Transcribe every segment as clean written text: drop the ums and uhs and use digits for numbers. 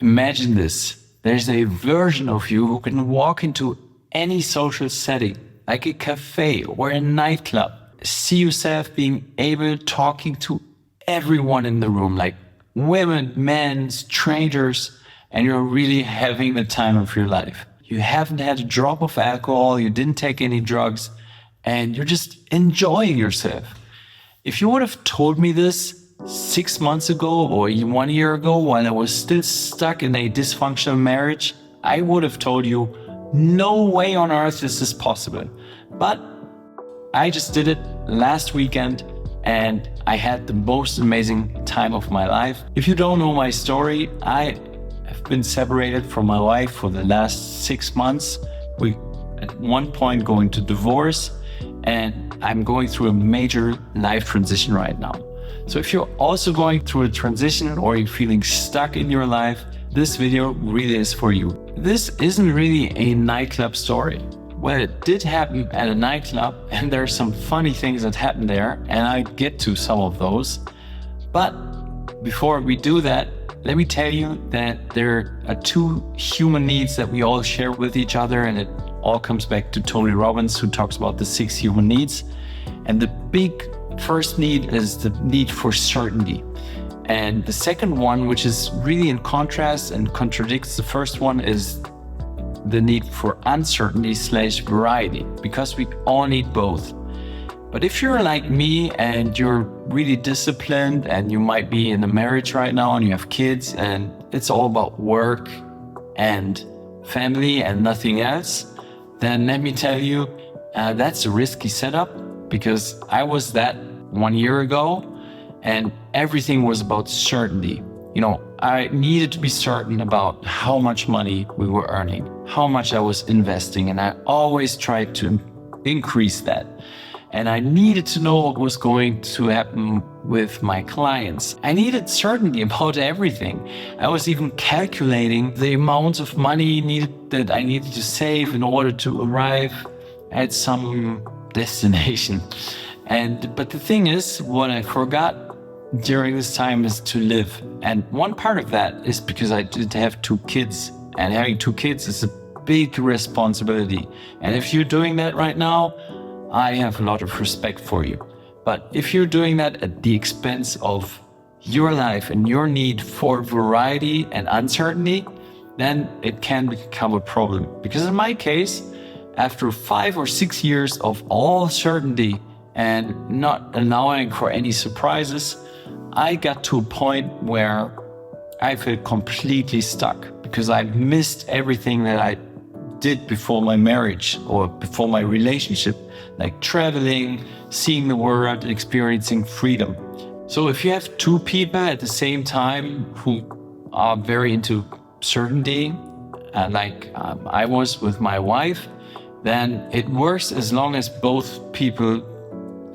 Imagine this. There's a version of you who can walk into any social setting, like a cafe or a nightclub, see yourself being able talking to everyone in the room, like women, men, strangers, and you're really having the time of your life. You haven't had a drop of alcohol, you didn't take any drugs, and you're just enjoying yourself. If you would have told me this 6 months ago or even 1 year ago while I was still stuck in a dysfunctional marriage, I would have told you, no way on earth this is possible. But I just did it last weekend and I had the most amazing time of my life. If you don't know my story, I have been separated from my wife for the last 6 months. We at one point going to divorce, and I'm going through a major life transition right now. So if you're also going through a transition or you're feeling stuck in your life, this video really is for you. This isn't really a nightclub story. Well, it did happen at a nightclub, and there are some funny things that happen there, and I get to some of those. But before we do that, let me tell you that there are two human needs that we all share with each other, and it all comes back to Tony Robbins, who talks about the 6 human needs. And the big first need is the need for certainty. And the second one, which is really in contrast and contradicts the first one, is the need for uncertainty/variety, because we all need both. But if you're like me and you're really disciplined and you might be in a marriage right now and you have kids and it's all about work and family and nothing else, then let me tell you, that's a risky setup, because I was that 1 year ago and everything was about certainty. I needed to be certain about how much money we were earning, how much I was investing, and I always tried to increase that. And I needed to know what was going to happen with my clients. I needed certainty about everything. I was even calculating the amount of money that I needed to save in order to arrive at some destination. But the thing is, what I forgot during this time is to live. And one part of that is because I did have 2 kids, and having 2 kids is a big responsibility. And if you're doing that right now, I have a lot of respect for you. But if you're doing that at the expense of your life and your need for variety and uncertainty, then it can become a problem. Because in my case, after 5 or 6 years of all certainty and not allowing for any surprises, I got to a point where I felt completely stuck, because I missed everything that I did before my marriage or before my relationship, like traveling, seeing the world, experiencing freedom. So if you have 2 people at the same time who are very into certainty, like I was with my wife, then it works as long as both people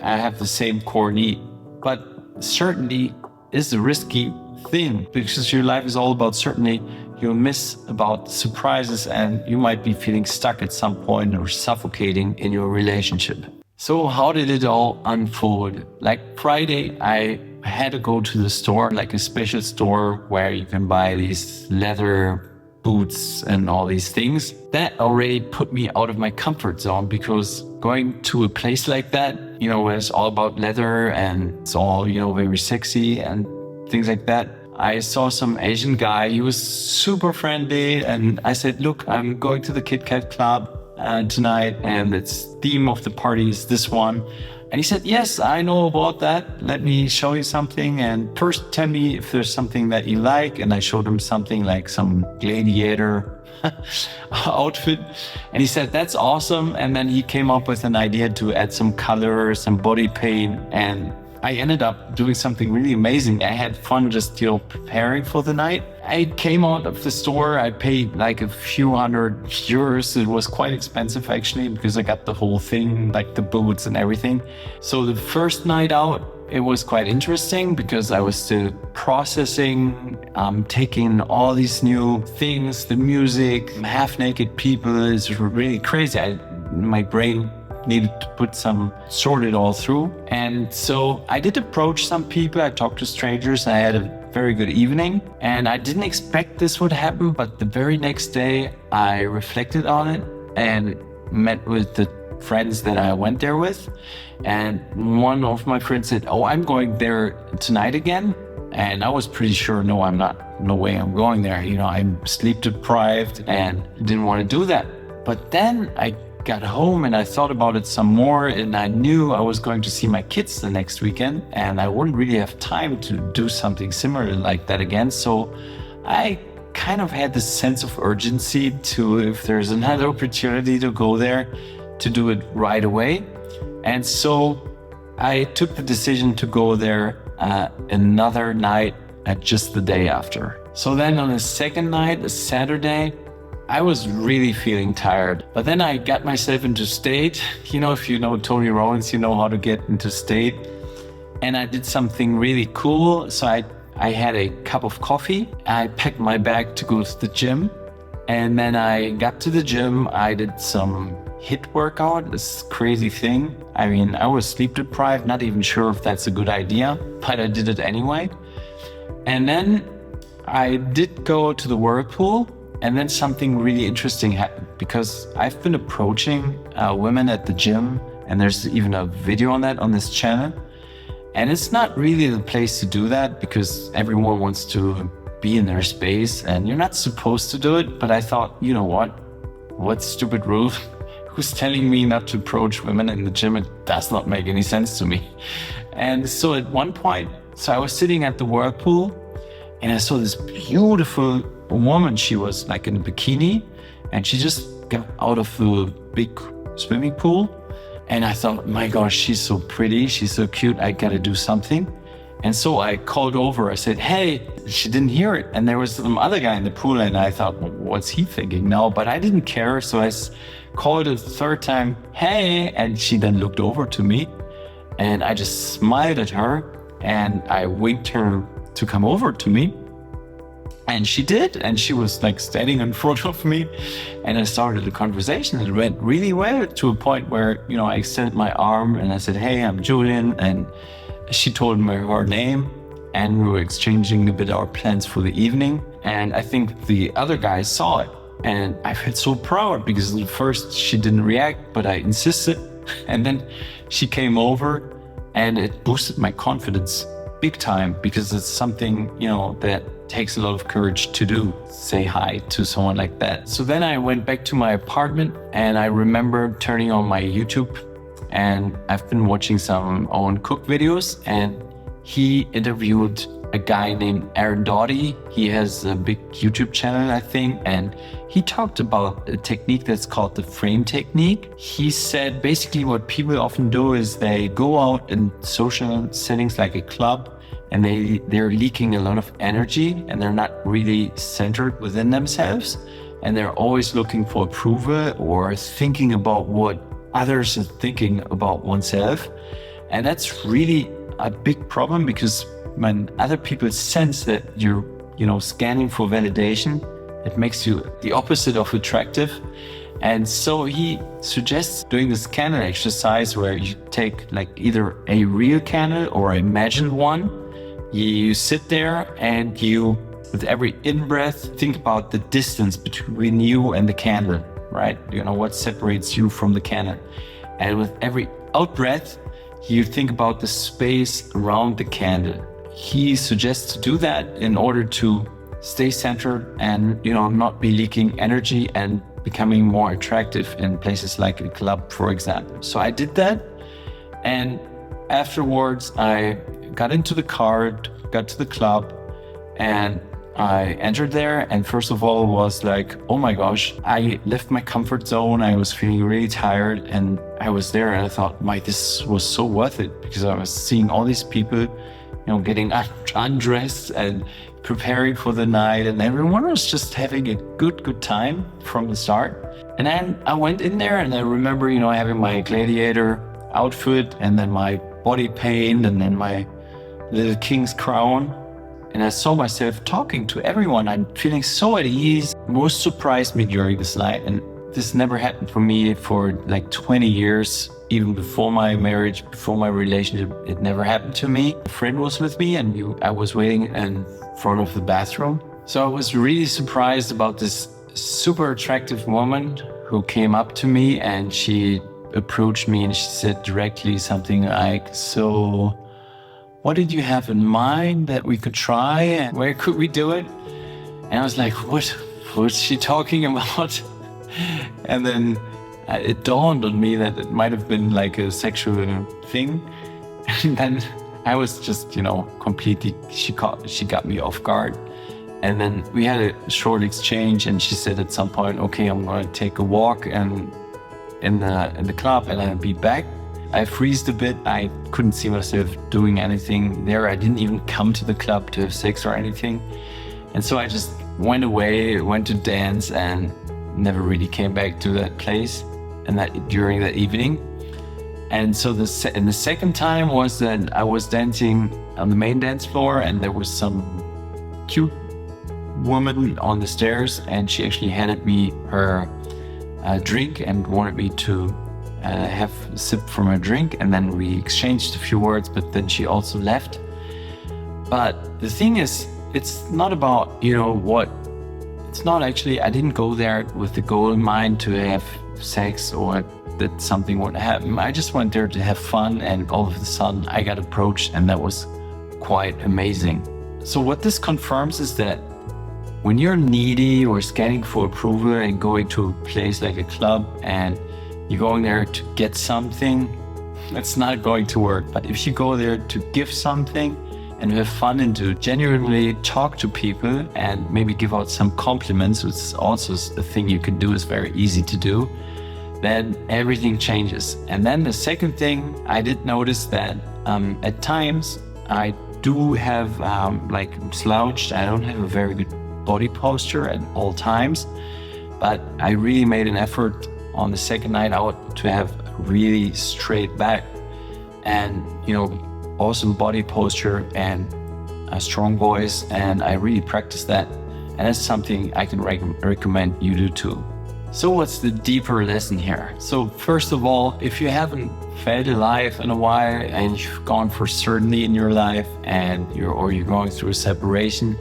have the same core need. But certainty is a risky thing, because your life is all about certainty. You'll miss about surprises and you might be feeling stuck at some point or suffocating in your relationship. So how did it all unfold? Like Friday, I had to go to the store, like a special store where you can buy these leather boots and all these things. That already put me out of my comfort zone, because going to a place like that, where it's all about leather and it's all, very sexy and things like that. I saw some Asian guy, he was super friendly, and I said, look, I'm going to the KitKat club tonight, and the theme of the party is this one. And he said, yes, I know about that. Let me show you something. And first tell me if there's something that you like. And I showed him something like some gladiator outfit. And he said, that's awesome. And then he came up with an idea to add some color, some body paint. And I ended up doing something really amazing. I had fun just, preparing for the night. I came out of the store. I paid like a few €100. It was quite expensive actually, because I got the whole thing, like the boots and everything. So the first night out, it was quite interesting because I was still processing, taking all these new things, the music, half-naked people is really crazy. My brain needed to sort it all through. And so I did approach some people. I talked to strangers. I had a very good evening. And I didn't expect this would happen, but the very next day I reflected on it and met with the friends that I went there with. And one of my friends said, "Oh, I'm going there tonight again." And I was pretty sure, no, I'm not. No way I'm going there. I'm sleep deprived and didn't want to do that. But then I got home and I thought about it some more, and I knew I was going to see my kids the next weekend and I wouldn't really have time to do something similar like that again. So I kind of had this sense of urgency to, if there's another opportunity to go there, to do it right away. And so I took the decision to go there another night just the day after. So then on the second night, a Saturday, I was really feeling tired, but then I got myself into state. If you know Tony Robbins, you know how to get into state. And I did something really cool. So I had a cup of coffee. I packed my bag to go to the gym. And then I got to the gym. I did some HIIT workout, this crazy thing. I was sleep deprived, not even sure if that's a good idea, but I did it anyway. And then I did go to the whirlpool. And then something really interesting happened, because I've been approaching women at the gym, and there's even a video on that on this channel. And it's not really the place to do that, because everyone wants to be in their space and you're not supposed to do it. But I thought, you know what stupid rule? Who's telling me not to approach women in the gym? It does not make any sense to me. And so at one point, I was sitting at the whirlpool and I saw this beautiful woman. She was like in a bikini and she just got out of the big swimming pool. And I thought, my gosh, she's so pretty. She's so cute. I gotta do something. And so I called over. I said, hey. She didn't hear it. And there was some other guy in the pool. And I thought, well, what's he thinking now? But I didn't care. So I called a third time, hey. And she then looked over to me. And I just smiled at her. And I winked her to come over to me. And she did, and she was like standing in front of me, and I started a conversation. It went really well, to a point where, I extended my arm and I said, hey, I'm Julian. And she told me her name, and we were exchanging a bit our plans for the evening. And I think the other guys saw it, and I felt so proud, because at first she didn't react, but I insisted. And then she came over, and it boosted my confidence big time, because it's something, that takes a lot of courage to do, say hi to someone like that. So then I went back to my apartment, and I remember turning on my YouTube, and I've been watching some Owen Cook videos, and he interviewed a guy named Aaron Doughty. He has a big YouTube channel, I think, and he talked about a technique that's called the frame technique. He said basically what people often do is they go out in social settings like a club, and they're leaking a lot of energy, and they're not really centered within themselves, and they're always looking for approval or thinking about what others are thinking about oneself. And that's really a big problem, because when other people sense that you're scanning for validation, it makes you the opposite of attractive. And so he suggests doing this candle exercise, where you take like either a real candle or imagined one. You sit there and you, with every in-breath, think about the distance between you and the candle, right? What separates you from the candle. And with every out-breath, you think about the space around the candle. He suggests to do that in order to stay centered and, not be leaking energy and becoming more attractive in places like a club, for example. So I did that. And afterwards, I got into the car, got to the club, and I entered there. And first of all was like, oh my gosh, I left my comfort zone. I was feeling really tired, and I was there and I thought, this was so worth it, because I was seeing all these people, getting undressed and preparing for the night, and everyone was just having a good time from the start. And then I went in there, and I remember, having my gladiator outfit, and then my body paint, and then my little king's crown. And I saw myself talking to everyone. I'm feeling so at ease. Most surprised me during this night, and this never happened for me for like 20 years. Even before my marriage, before my relationship, it never happened to me. A friend was with me and I was waiting in front of the bathroom. So I was really surprised about this super attractive woman who came up to me, and she approached me and she said directly something like, "So what did you have in mind that we could try, and where could we do it?" And I was like, what's she talking about? And then it dawned on me that it might have been like a sexual thing. And then I was just, completely, she got me off guard. And then we had a short exchange, and she said at some point, "Okay, I'm going to take a walk and in the club and I'll be back." I freezed a bit. I couldn't see myself doing anything there. I didn't even come to the club to have sex or anything. And so I just went away, went to dance, and never really came back to that place and during that evening. And so the second time was that I was dancing on the main dance floor, and there was some cute woman on the stairs, and she actually handed me her drink and wanted me to have a sip from her drink, and then we exchanged a few words, but then she also left. But the thing is, it's not about, it's not actually, I didn't go there with the goal in mind to have sex or that something would happen. I just went there to have fun, and all of a sudden I got approached, and that was quite amazing. So what this confirms is that when you're needy or scanning for approval and going to a place like a club and you're going there to get something, it's not going to work. But if you go there to give something and have fun and to genuinely talk to people and maybe give out some compliments, which is also a thing you can do, is very easy to do, then everything changes. And then the second thing, I did notice that at times I do have slouched. I don't have a very good body posture at all times, but I really made an effort on the second night out to have really straight back and, awesome body posture and a strong voice. And I really practiced that. And that's something I can recommend you do too. So what's the deeper lesson here? So first of all, if you haven't felt alive in a while and you've gone for certainty in your life and you're going through a separation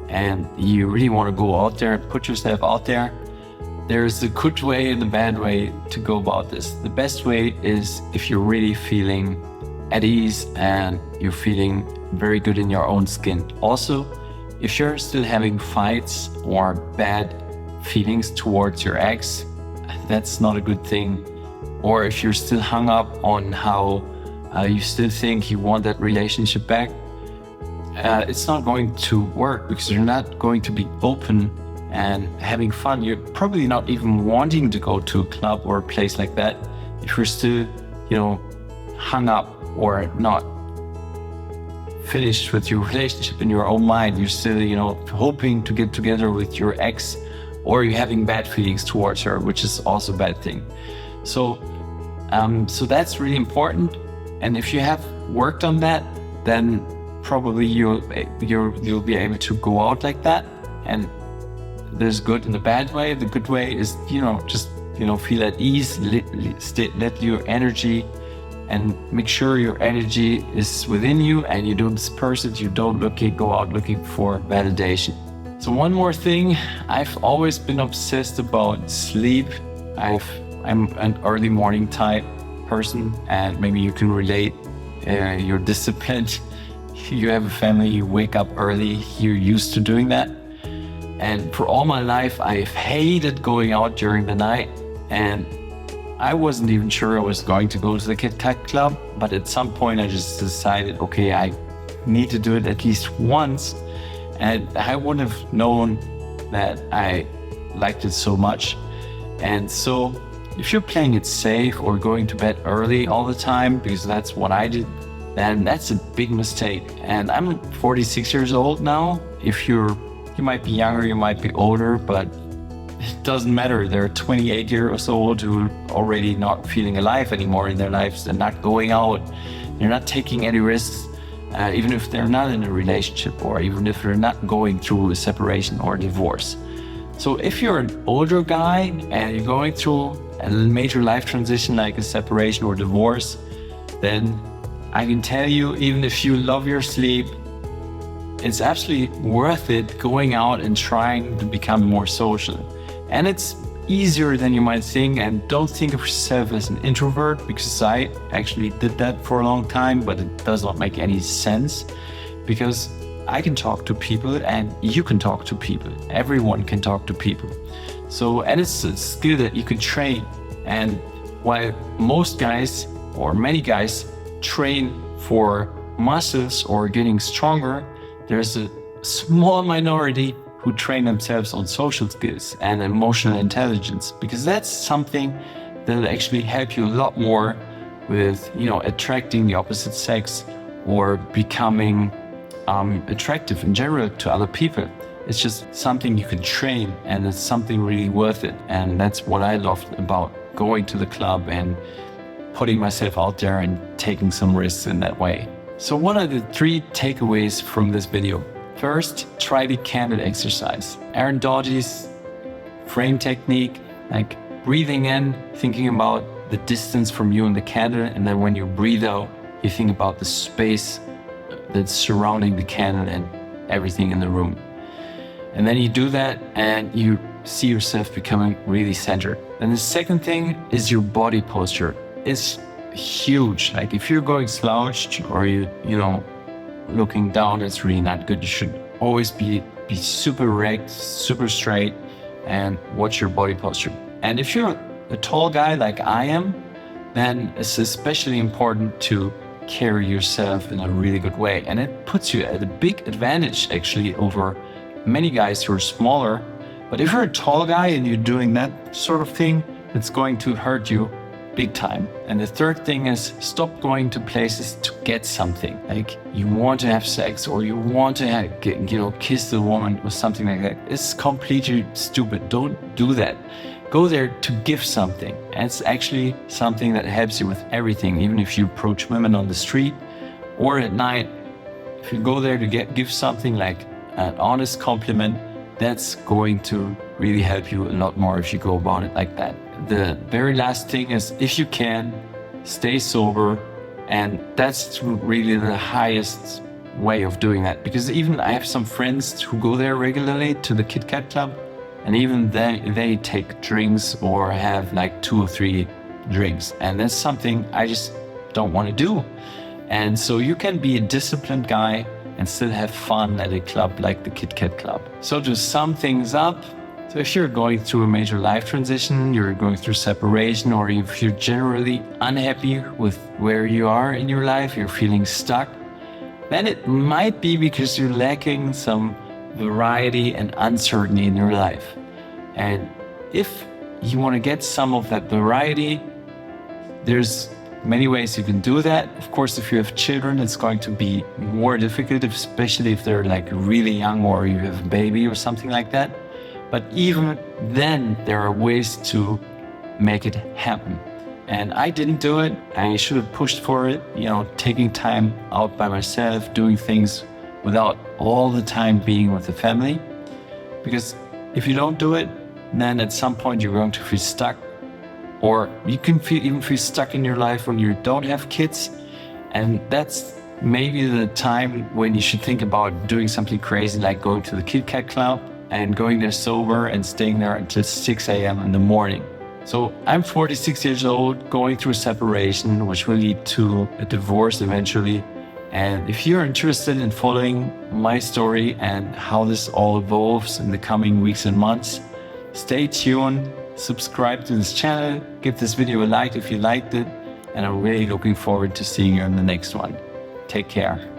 and you really want to go out there, put yourself out there, there's a good way and a bad way to go about this. The best way is if you're really feeling at ease and you're feeling very good in your own skin. Also, if you're still having fights or bad feelings towards your ex, that's not a good thing. Or if you're still hung up on how you still think you want that relationship back, it's not going to work because you're not going to be open and having fun. You're probably not even wanting to go to a club or a place like that if you're still, hung up or not finished with your relationship in your own mind. You're still, hoping to get together with your ex, or you're having bad feelings towards her, which is also a bad thing. So that's really important. And if you have worked on that, then probably you'll be able to go out like that. And there's good and the bad way. The good way is, just, feel at ease, let your energy, and make sure your energy is within you and you don't disperse it. You don't go out looking for validation. So one more thing, I've always been obsessed about sleep. I'm an early morning type person, and maybe you can relate. You're disciplined, you have a family, you wake up early, you're used to doing that. And for all my life, I've hated going out during the night, and I wasn't even sure I was going to go to the KitKat club, but at some point I just decided, okay, I need to do it at least once. And I wouldn't have known that I liked it so much. And so if you're playing it safe or going to bed early all the time, because that's what I did, then that's a big mistake. And I'm 46 years old now. You might be younger, you might be older, but it doesn't matter. There are 28 years old who are already not feeling alive anymore in their lives. They're not going out. They're not taking any risks, even if they're not in a relationship or even if they're not going through a separation or divorce. So if you're an older guy and you're going through a major life transition like a separation or divorce, then I can tell you, even if you love your sleep, it's absolutely worth it going out and trying to become more social. And it's easier than you might think. And don't think of yourself as an introvert, because I actually did that for a long time, but it does not make any sense, because I can talk to people and you can talk to people. Everyone can talk to people. So, and it's a skill that you can train. And while most guys or many guys train for muscles or getting stronger, there's a small minority who train themselves on social skills and emotional intelligence, because that's something that'll actually help you a lot more with, attracting the opposite sex or becoming attractive in general to other people. It's just something you can train, and it's something really worth it. And that's what I loved about going to the club and putting myself out there and taking some risks in that way. So what are the 3 takeaways from this video? First, try the candle exercise. Aaron Doughty's frame technique, like breathing in, thinking about the distance from you and the candle, and then when you breathe out, you think about the space that's surrounding the candle and everything in the room. And then you do that and you see yourself becoming really centered. And the second thing is your body posture. It's huge. Like if you're going slouched or you looking down, it's really not good. You should always be super erect, super straight, and watch your body posture. And if you're a tall guy like I am, then it's especially important to carry yourself in a really good way. And it puts you at a big advantage actually over many guys who are smaller. But if you're a tall guy and you're doing that sort of thing, it's going to hurt you big time. And the third thing is, stop going to places to get something. Like you want to have sex or you want to kiss the woman or something like that. It's completely stupid. Don't do that. Go there to give something. And it's actually something that helps you with everything. Even if you approach women on the street or at night, if you go there to give something like an honest compliment, that's going to really help you a lot more if you go about it like that. The very last thing is, if you can, stay sober. And that's really the highest way of doing that. Because even I have some friends who go there regularly to the KitKat club, and even they take drinks or have like 2 or 3 drinks. And that's something I just don't want to do. And so you can be a disciplined guy and still have fun at a club like the KitKat club. So to sum things up, so if you're going through a major life transition, you're going through separation, or if you're generally unhappy with where you are in your life, you're feeling stuck, then it might be because you're lacking some variety and uncertainty in your life. And if you want to get some of that variety, there's many ways you can do that. Of course, if you have children, it's going to be more difficult, especially if they're like really young or you have a baby or something like that. But even then, there are ways to make it happen. And I didn't do it. I should have pushed for it, taking time out by myself, doing things without all the time being with the family. Because if you don't do it, then at some point you're going to feel stuck. Or you can even feel stuck in your life when you don't have kids. And that's maybe the time when you should think about doing something crazy, like going to the KitKat club and going there sober and staying there until 6 a.m. in the morning. So I'm 46 years old, going through a separation, which will lead to a divorce eventually. And if you're interested in following my story and how this all evolves in the coming weeks and months, stay tuned, subscribe to this channel, give this video a like if you liked it, and I'm really looking forward to seeing you in the next one. Take care.